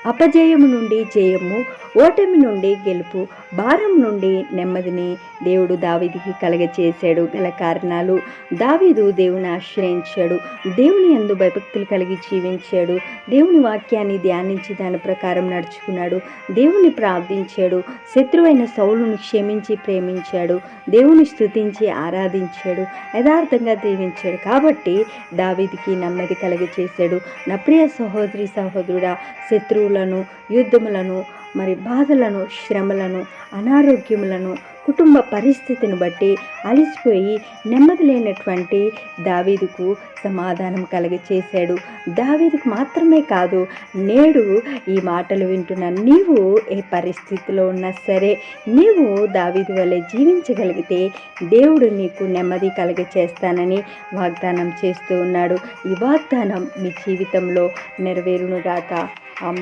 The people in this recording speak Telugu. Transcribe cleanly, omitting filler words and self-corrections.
అపజయము నుండి జయము, ఓటమి నుండి గెలుపు, భారం నుండి నెమ్మదిని దేవుడు దావీదుకి కలగచేశాడు. గల కారణాలు: దావీదు దేవుని ఆశ్రయించాడు, దేవుని యందు భయభక్తులు కలిగి జీవించాడు, దేవుని వాక్యాన్ని ధ్యానించి దాని ప్రకారం నడుచుకున్నాడు, దేవుని ప్రార్థించాడు, శత్రువైన సౌలును క్షమించి ప్రేమించాడు, దేవుని స్తుతించి ఆరాధించాడు, యథార్థంగా దీవించాడు. కాబట్టి దావీదుకి నెమ్మది కలగచేశాడు. నా ప్రియ సహోదరి సహోదరుడా, శత్రువులను, యుద్ధములను, మరి బాధలను, శ్రమలను, అనారోగ్యములను, కుటుంబ పరిస్థితిని బట్టి అలసిపోయి నెమ్మది లేనటువంటి దావీదుకు సమాధానం కలగచేశాడు. దావీదుకు మాత్రమే కాదు, నేడు ఈ మాటలు వింటున్న నీవు ఏ పరిస్థితిలో ఉన్నా సరే, నీవు దావీదు వలె జీవించగలిగితే దేవుడు నీకు నెమ్మది కలగచేస్తానని వాగ్దానం చేస్తూ ఉన్నాడు. ఈ వాగ్దానం మీ జీవితంలో నెరవేరునుగాక. ఆమేన్.